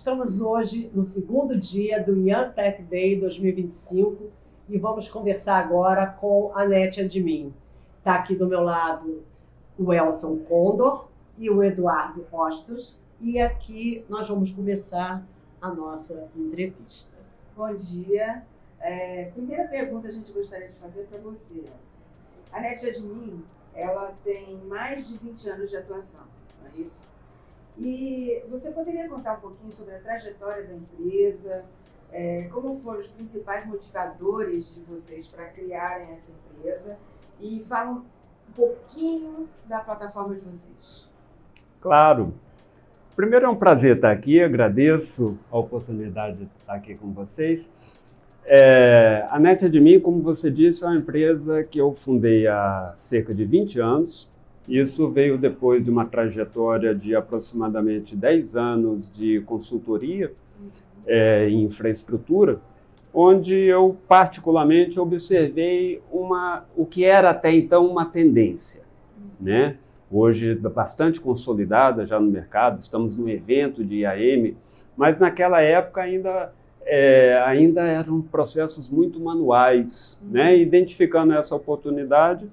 Estamos hoje no segundo dia do Young Tech Day 2025 e vamos conversar agora com a Anete Admin. Está aqui do meu lado o Elson Condor e o Eduardo Hostos, e aqui nós vamos começar a nossa entrevista. Bom dia. Primeira pergunta a gente gostaria de fazer para você, Elson. A Anete Admin, ela tem mais de 20 anos de atuação, não é isso? E você poderia contar um pouquinho sobre a trajetória da empresa, como foram os principais motivadores de vocês para criarem essa empresa, e fala um pouquinho da plataforma de vocês. Claro. Primeiro é um prazer estar aqui, agradeço a oportunidade de estar aqui com vocês. A Anete Admin, como você disse, é uma empresa que eu fundei há cerca de 20 anos. Isso veio depois de uma trajetória de aproximadamente 10 anos de consultoria em infraestrutura, onde eu particularmente observei o que era até então uma tendência, né? Hoje bastante consolidada já no mercado, estamos num evento de IAM, mas naquela época ainda eram processos muito manuais, né? Identificando essa oportunidade,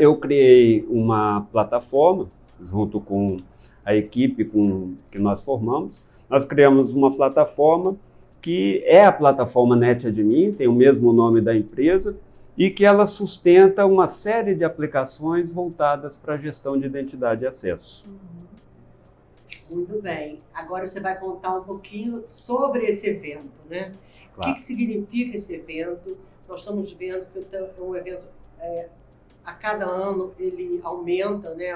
eu criei uma plataforma, junto com a equipe que nós formamos. Nós criamos uma plataforma que é a plataforma Anete Admin, tem o mesmo nome da empresa, e que ela sustenta uma série de aplicações voltadas para a gestão de identidade e acesso. Muito bem. Agora você vai contar um pouquinho sobre esse evento, né? Claro. O que significa esse evento? Nós estamos vendo que é um evento... a cada ano ele aumenta, né,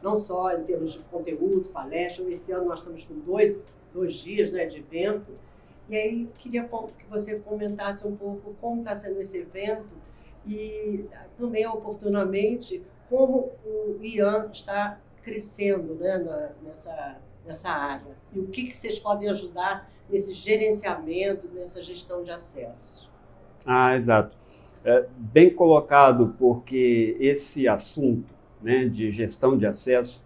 não só em termos de conteúdo, palestra. Esse ano nós estamos com dois dias, né, de evento. E aí queria que você comentasse um pouco como está sendo esse evento e também oportunamente como o IAM está crescendo, né, nessa área. E o que vocês podem ajudar nesse gerenciamento, nessa gestão de acessos. Exato. Bem colocado, porque esse assunto, né, de gestão de acesso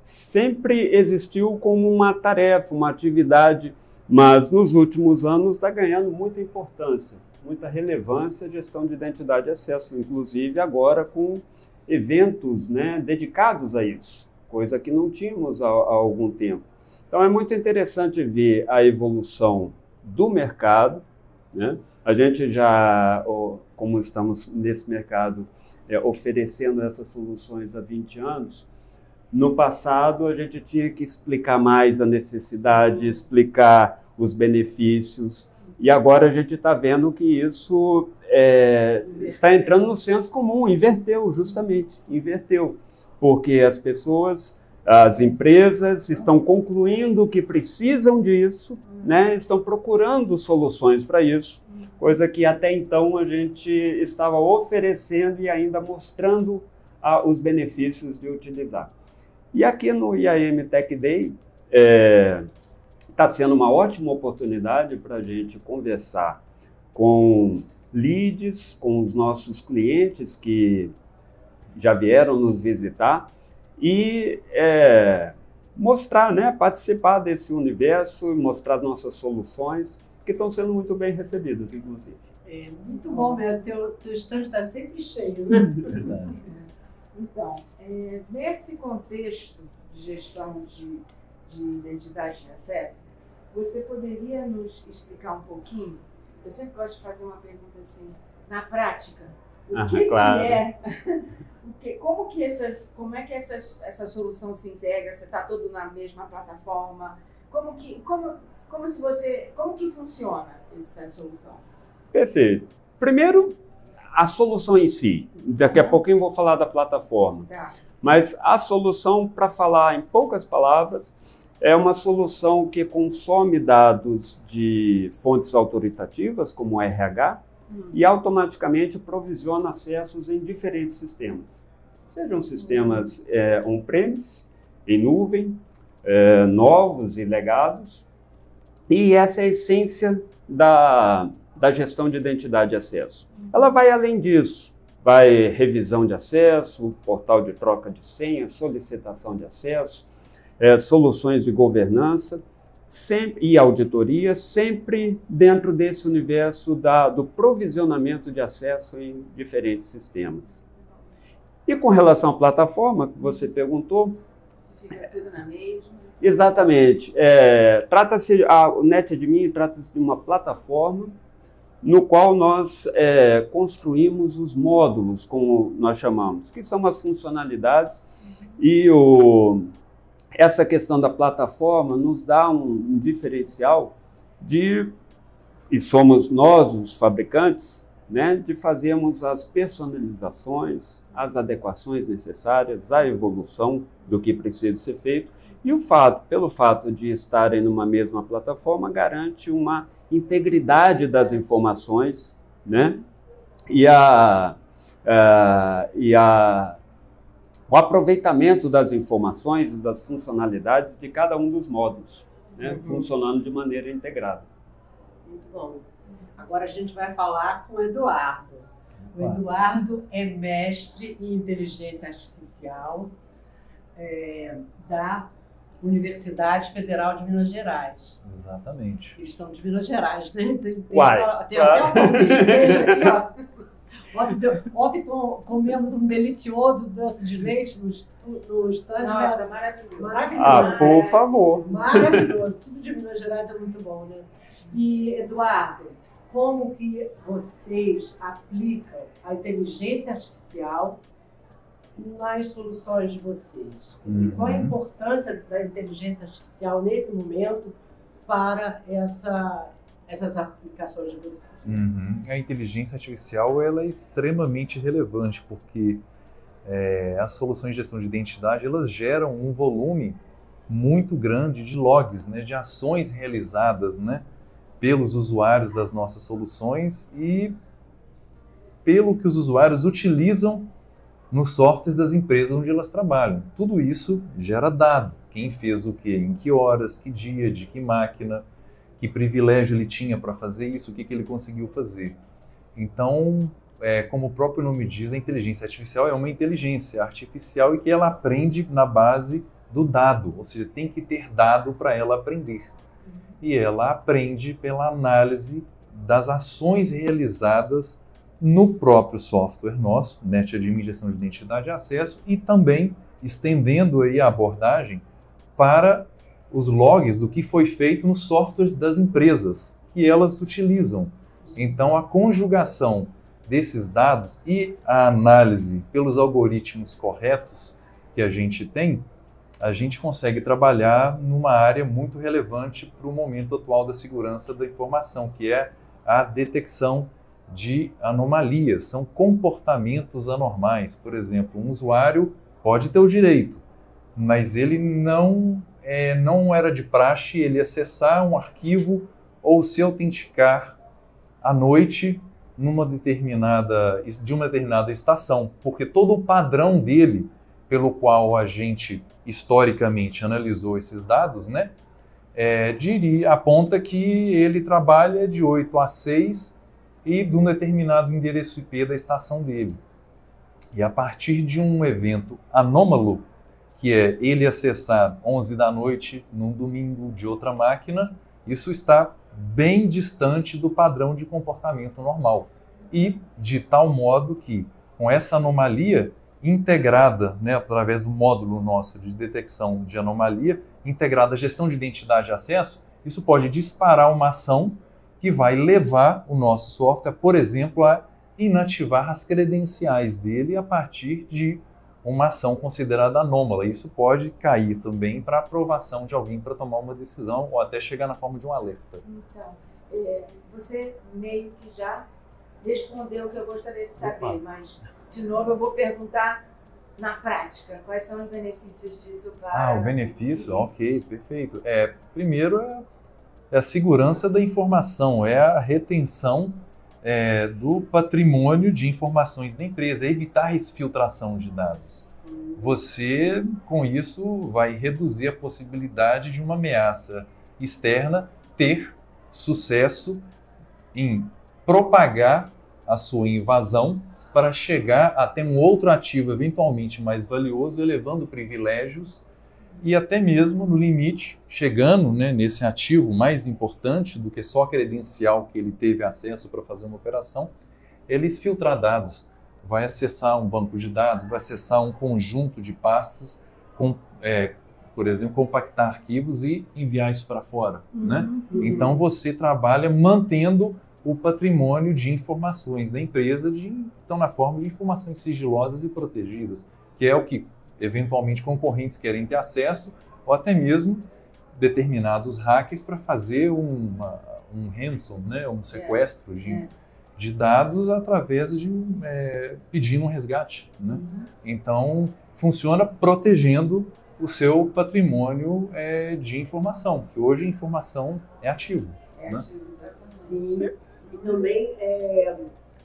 sempre existiu como uma tarefa, uma atividade, mas nos últimos anos está ganhando muita importância, muita relevância a gestão de identidade e acesso, inclusive agora com eventos, né, dedicados a isso, coisa que não tínhamos há algum tempo. Então é muito interessante ver a evolução do mercado, né? A gente já, como estamos nesse mercado oferecendo essas soluções há 20 anos, no passado a gente tinha que explicar mais a necessidade, explicar os benefícios, e agora a gente está vendo que isso está entrando no senso comum, inverteu, porque as pessoas, as empresas estão concluindo que precisam disso, né? Estão procurando soluções para isso, coisa que até então a gente estava oferecendo e ainda mostrando os benefícios de utilizar. E aqui no IAM Tech Day está sendo uma ótima oportunidade para a gente conversar com leads, com os nossos clientes que já vieram nos visitar e mostrar, né, participar desse universo, mostrar nossas soluções, que estão sendo muito bem recebidas, inclusive. Muito bom, meu. Teu stand está sempre cheio, né? Verdade. Então, nesse contexto de gestão de identidade de acesso, você poderia nos explicar um pouquinho? Eu sempre gosto de fazer uma pergunta assim, na prática, claro. Como é que essa solução se integra? Você está todo na mesma plataforma? Como que funciona essa solução? Perfeito. Primeiro, a solução em si. Daqui a pouquinho eu vou falar da plataforma. Tá. Mas a solução, para falar em poucas palavras, é uma solução que consome dados de fontes autoritativas, como o RH, e automaticamente provisiona acessos em diferentes sistemas. Sejam sistemas on-premise, em nuvem, novos e legados. E essa é a essência da gestão de identidade e acesso. Ela vai além disso. Vai revisão de acesso, portal de troca de senha, solicitação de acesso. soluções de governança e auditoria, sempre dentro desse universo do provisionamento de acesso em diferentes sistemas. E com relação à plataforma que você perguntou... Isso fica tudo na mesma? Exatamente. O NetAdmin trata-se de uma plataforma no qual nós construímos os módulos, como nós chamamos, que são as funcionalidades, e essa questão da plataforma nos dá um diferencial e somos nós, os fabricantes, né, de fazermos as personalizações, as adequações necessárias, a evolução do que precisa ser feito, e pelo fato de estarem numa mesma plataforma, garante uma integridade das informações, né, o aproveitamento das informações e das funcionalidades de cada um dos módulos, né, funcionando de maneira integrada. Muito bom. Agora a gente vai falar com o Eduardo. O Eduardo é mestre em inteligência artificial da Universidade Federal de Minas Gerais. Exatamente. Eles são de Minas Gerais, né? Tem Claro. até um pãozinho de queijo aqui, ó. Ontem comemos um delicioso doce de leite no stand. Nossa, maravilhoso. Maravilhoso. Por favor. Maravilhoso. Tudo de Minas Gerais é muito bom, né? E, Eduardo, como que vocês aplicam a inteligência artificial nas soluções de vocês? Qual a importância da inteligência artificial nesse momento para essas aplicações de vocês? A inteligência artificial ela é extremamente relevante porque as soluções de gestão de identidade elas geram um volume muito grande de logs, né, de ações realizadas, né, pelos usuários das nossas soluções e pelo que os usuários utilizam nos softwares das empresas onde elas trabalham. Tudo isso gera dado. Quem fez o quê, em que horas, que dia, de que máquina, que privilégio ele tinha para fazer isso, o que ele conseguiu fazer. Então, como o próprio nome diz, a inteligência artificial é uma inteligência artificial e que ela aprende na base do dado, ou seja, tem que ter dado para ela aprender. E ela aprende pela análise das ações realizadas no próprio software nosso, NetAdmin Gestão de Identidade e Acesso, e também estendendo aí a abordagem para os logs do que foi feito nos softwares das empresas que elas utilizam. Então, a conjugação desses dados e a análise pelos algoritmos corretos que a gente tem, a gente consegue trabalhar numa área muito relevante para o momento atual da segurança da informação, que é a detecção de anomalias, são comportamentos anormais. Por exemplo, um usuário pode ter o direito, mas ele não era de praxe ele acessar um arquivo ou se autenticar à noite de uma determinada estação, porque todo o padrão dele, pelo qual a gente historicamente analisou esses dados, né, aponta que ele trabalha de 8 a 6 e de um determinado endereço IP da estação dele. E a partir de um evento anômalo, que é ele acessar 11 da noite num domingo de outra máquina, isso está bem distante do padrão de comportamento normal. E de tal modo que, com essa anomalia integrada, né, através do módulo nosso de detecção de anomalia, integrada à gestão de identidade e acesso, isso pode disparar uma ação que vai levar o nosso software, por exemplo, a inativar as credenciais dele a partir de uma ação considerada anômala. Isso pode cair também para aprovação de alguém para tomar uma decisão ou até chegar na forma de um alerta. Então, você meio que já respondeu o que eu gostaria de saber, mas, de novo, eu vou perguntar na prática, quais são os benefícios disso para... o benefício? Ok, perfeito. Primeiro é a segurança da informação, é a retenção do patrimônio de informações da empresa, é evitar a exfiltração de dados. Você, com isso, vai reduzir a possibilidade de uma ameaça externa ter sucesso em propagar a sua invasão para chegar até um outro ativo eventualmente mais valioso, elevando privilégios e até mesmo, no limite, chegando, né, nesse ativo mais importante do que só a credencial que ele teve acesso para fazer uma operação, ele filtrar dados, vai acessar um banco de dados, vai acessar um conjunto de pastas, por exemplo, compactar arquivos e enviar isso para fora. Né? Então você trabalha mantendo o patrimônio de informações da empresa, então na forma de informações sigilosas e protegidas, que é o que eventualmente concorrentes querem ter acesso, ou até mesmo determinados hackers para fazer um ransom, né, um sequestro de dados através de pedindo um resgate. Né? Então, funciona protegendo o seu patrimônio de informação, que hoje a informação é ativo. Né? Sim, e também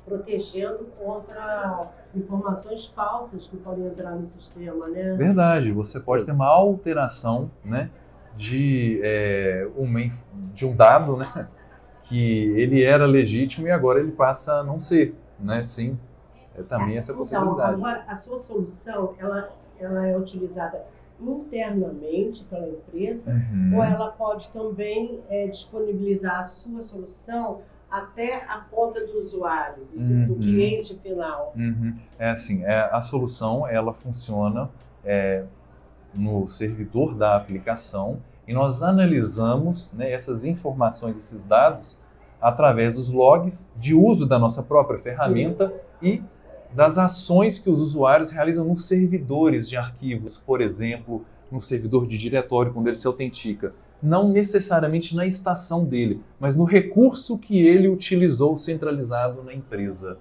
protegendo contra informações falsas que podem entrar no sistema, né? Verdade, você pode ter uma alteração, né, de um dado, né, que ele era legítimo e agora ele passa a não ser, né? Sim, também essa possibilidade. Então, agora, a sua solução, ela é utilizada internamente pela empresa, ou ela pode também disponibilizar a sua solução até a ponta do usuário, do cliente final? É assim, a solução ela funciona no servidor da aplicação e nós analisamos, né, essas informações, esses dados, através dos logs de uso da nossa própria ferramenta e das ações que os usuários realizam nos servidores de arquivos, por exemplo, no servidor de diretório, quando ele se autentica. Não necessariamente na estação dele, mas no recurso que ele utilizou centralizado na empresa.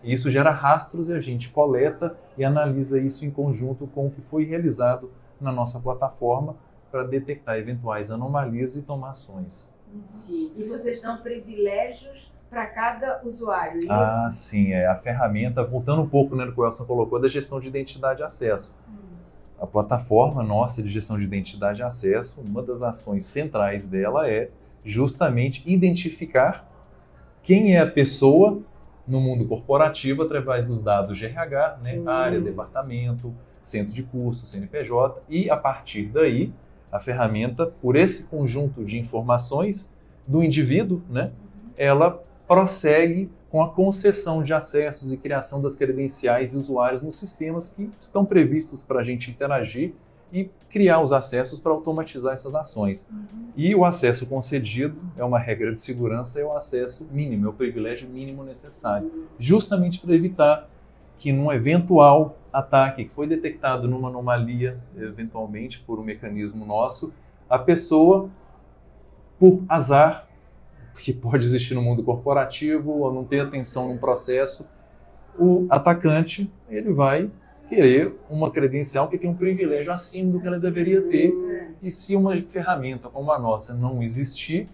E isso gera rastros e a gente coleta e analisa isso em conjunto com o que foi realizado na nossa plataforma para detectar eventuais anomalias e tomar ações. Sim. E vocês dão privilégios para cada usuário, isso? Ah, sim. A ferramenta, voltando um pouco, né, no que o Elson colocou, da gestão de identidade e acesso. A plataforma nossa de gestão de identidade e acesso, uma das ações centrais dela é justamente identificar quem é a pessoa no mundo corporativo através dos dados de RH, né, área, departamento, centro de custos, CNPJ, e a partir daí a ferramenta, por esse conjunto de informações do indivíduo, né, ela prossegue com a concessão de acessos e criação das credenciais e usuários nos sistemas que estão previstos para a gente interagir e criar os acessos para automatizar essas ações. E o acesso concedido é uma regra de segurança, é o acesso mínimo, é o privilégio mínimo necessário, justamente para evitar que num eventual ataque que foi detectado numa anomalia, eventualmente por um mecanismo nosso, a pessoa, por azar, que pode existir no mundo corporativo, ou não ter atenção num processo, o atacante ele vai querer uma credencial que tem um privilégio acima do que ela deveria ter. E se uma ferramenta como a nossa não existir,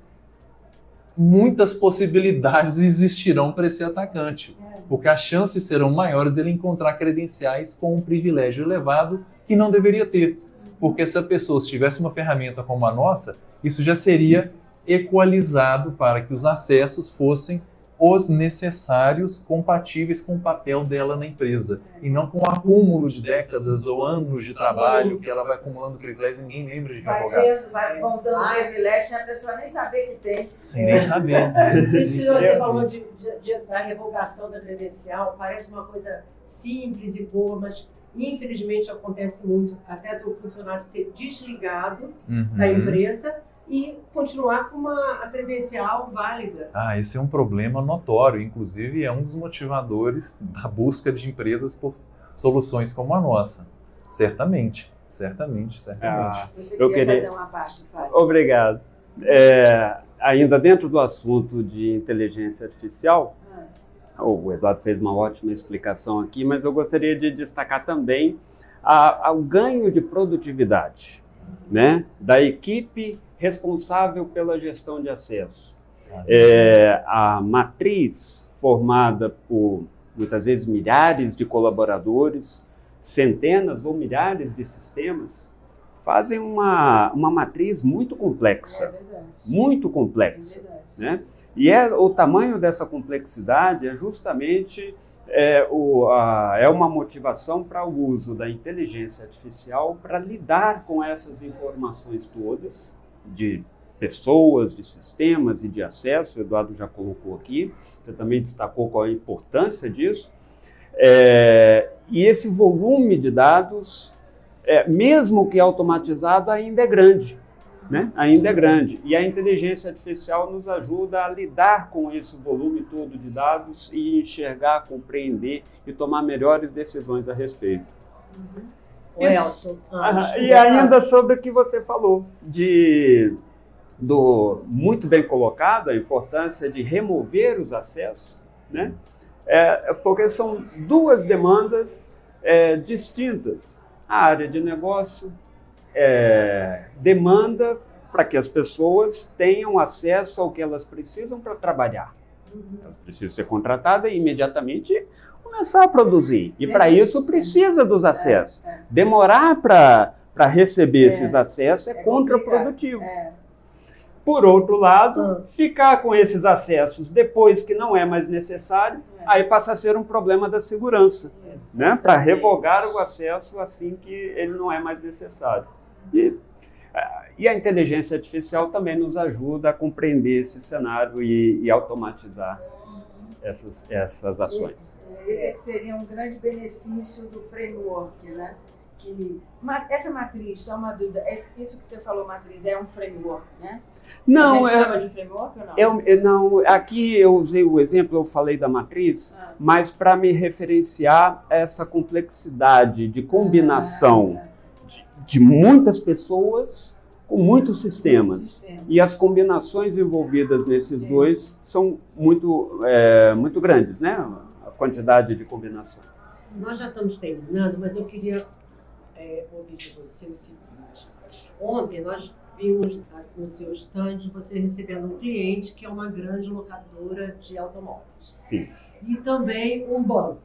muitas possibilidades existirão para esse atacante, porque as chances serão maiores de ele encontrar credenciais com um privilégio elevado que não deveria ter. Porque se a pessoa tivesse uma ferramenta como a nossa, isso já seria equalizado para que os acessos fossem os necessários, compatíveis com o papel dela na empresa, e não com o acúmulo de décadas ou anos de trabalho que ela vai acumulando privilégios e ninguém lembra de revogar. Vão dando privilégio sem a pessoa nem saber que tem. Sem nem saber. Isso que você falou da revogação da credencial, parece uma coisa simples e boa, mas infelizmente acontece muito, até do funcionário ser desligado da empresa e continuar com a credencial válida. Esse é um problema notório, inclusive é um dos motivadores da busca de empresas por soluções como a nossa. Certamente. Você queria fazer uma parte, Fábio? Obrigado. Ainda dentro do assunto de inteligência artificial, o Eduardo fez uma ótima explicação aqui, mas eu gostaria de destacar também o ganho de produtividade, né, da equipe responsável pela gestão de acesso. A matriz formada por, muitas vezes, milhares de colaboradores, centenas ou milhares de sistemas, fazem uma matriz muito complexa. Muito complexa. Né? E o tamanho dessa complexidade é justamente é uma motivação para o uso da inteligência artificial para lidar com essas informações todas de pessoas, de sistemas e de acesso. O Eduardo já colocou aqui, você também destacou qual é a importância disso. E esse volume de dados, mesmo que automatizado, ainda é grande. Né? Ainda é grande. E a inteligência artificial nos ajuda a lidar com esse volume todo de dados e enxergar, compreender e tomar melhores decisões a respeito. O Elson. E ainda sobre o que você falou, muito bem colocado, a importância de remover os acessos, né? Porque são duas demandas distintas. A área de negócio demanda para que as pessoas tenham acesso ao que elas precisam para trabalhar. Elas precisam ser contratadas e imediatamente começar a produzir. E para isso precisa dos acessos. Demorar para receber esses acessos é contraprodutivo. Por outro lado, ficar com esses acessos depois que não é mais necessário, aí passa a ser um problema da segurança, né? Para revogar o acesso assim que ele não é mais necessário. E a inteligência artificial também nos ajuda a compreender esse cenário e automatizar essas ações. Esse seria um grande benefício do framework, né? Essa matriz, só uma dúvida, isso que você falou, matriz, é um framework, né? Não, a gente chama de framework ou não? Não, aqui eu usei o exemplo, eu falei da matriz, mas para me referenciar a essa complexidade de combinação de muitas pessoas com muitos sistemas. E as combinações envolvidas nesses dois são muito grandes, né? A quantidade de combinações. Nós já estamos terminando, mas eu queria ouvir de você o seguinte. Ontem nós vimos no seu stand você recebendo um cliente que é uma grande locadora de automóveis. Sim. E também um banco.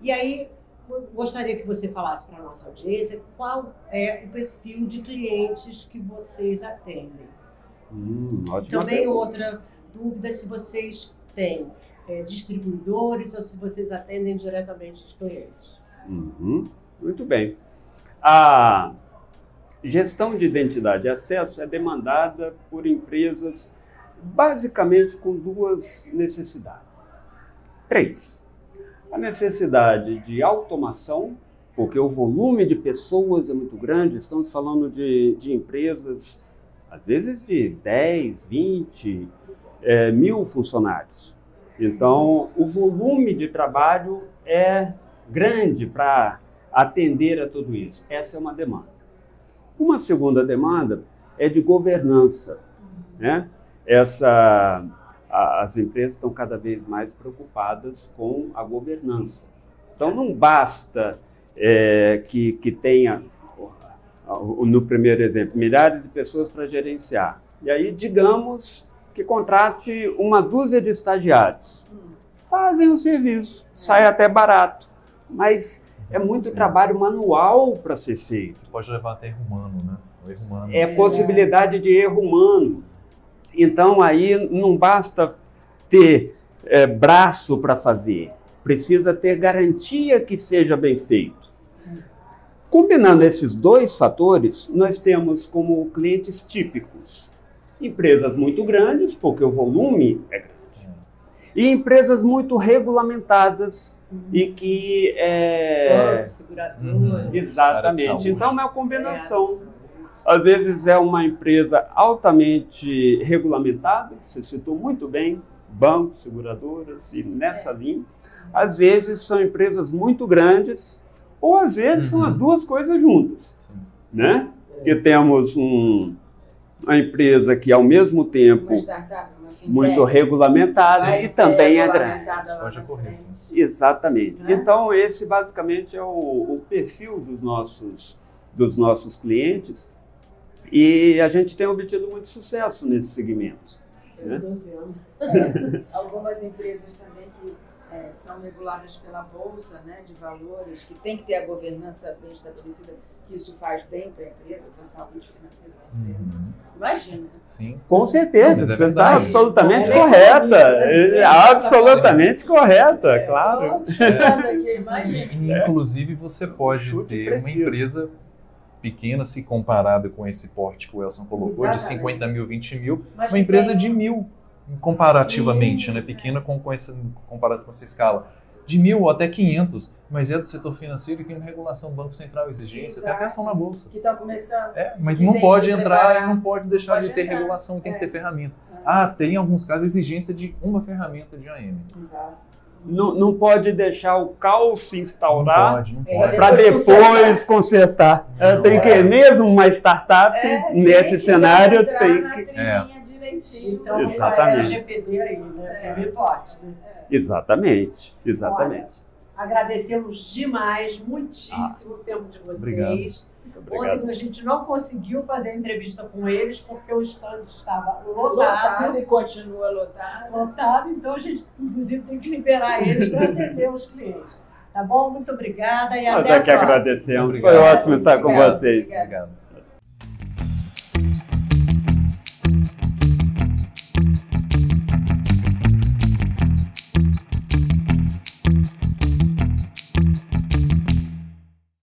E aí, eu gostaria que você falasse para a nossa audiência qual é o perfil de clientes que vocês atendem. Também outra dúvida, se vocês têm distribuidores ou se vocês atendem diretamente os clientes. Muito bem. A gestão de identidade e acesso é demandada por empresas basicamente com duas necessidades. 3. A necessidade de automação, porque o volume de pessoas é muito grande, estamos falando de empresas, às vezes de 10, 20 mil funcionários. Então, o volume de trabalho é grande para atender a tudo isso. Essa é uma demanda. Uma segunda demanda é de governança, né? As empresas estão cada vez mais preocupadas com a governança. Então, não basta que tenha, no primeiro exemplo, milhares de pessoas para gerenciar. E aí, digamos que contrate uma dúzia de estagiários. Fazem o serviço, sai até barato, mas é muito trabalho manual para ser feito. Pode levar até erro humano, né? O erro humano. Possibilidade de erro humano. Então, aí não basta ter braço para fazer, precisa ter garantia que seja bem feito. Combinando esses dois fatores, nós temos como clientes típicos empresas muito grandes, porque o volume é grande, e empresas muito regulamentadas e que exatamente. Então, é uma combinação. Às vezes é uma empresa altamente regulamentada, você citou muito bem, bancos, seguradoras e nessa linha. Às vezes são empresas muito grandes, ou às vezes são as duas coisas juntas, né? Que temos uma empresa que ao mesmo tempo muito regulamentada e também é grande. Pode ocorrer. Exatamente. Então esse basicamente é o perfil dos nossos clientes. E a gente tem obtido muito sucesso nesse segmento. Né? Algumas empresas também que são reguladas pela Bolsa, né, de Valores, que tem que ter a governança bem estabelecida, que isso faz bem para a empresa, para a saúde financeira da empresa. Imagina. Sim. Com certeza, Mas é você está verdade. absolutamente É correta. é Absolutamente correta, claro. Imagina. Inclusive, você pode Chute ter uma preciso. empresa pequena, se comparada com esse porte que o Elson colocou, de Exatamente. 50 mil, 20 mil, Mas uma que empresa tem- de 1.000, comparativamente, Sim. né? Pequena comparado com essa escala. De 1.000 ou até 500, mas é do setor financeiro e tem uma regulação, Banco Central, exigência, tem até ação na Bolsa. Que estão começando. Mas Que não tem pode que se entrar preparar. e não pode deixar Pode de ter entrar. regulação e tem que ter ferramenta. É. Tem em alguns casos exigência de uma ferramenta de AM. Exato. Não pode deixar o caos se Não instaurar pode, não É, pode. para depois consertar. Tem que, mesmo uma startup, nesse cenário, tem que... que... direitinho. Então, Exatamente. essa LGPD aí, né? É bem forte, né? Exatamente, exatamente. Olha, agradecemos demais, muitíssimo o tempo de vocês. Obrigado. Muito obrigado. Ontem a gente não conseguiu fazer a entrevista com eles porque o stand estava Lotado lotado. e continua lotado. Lotado, então a gente, inclusive, tem que liberar eles para atender os clientes. Tá bom? Muito obrigada e Nós até a é que próxima. agradecemos. Obrigado. Foi ótimo estar com Obrigado. vocês. Obrigado. Obrigado.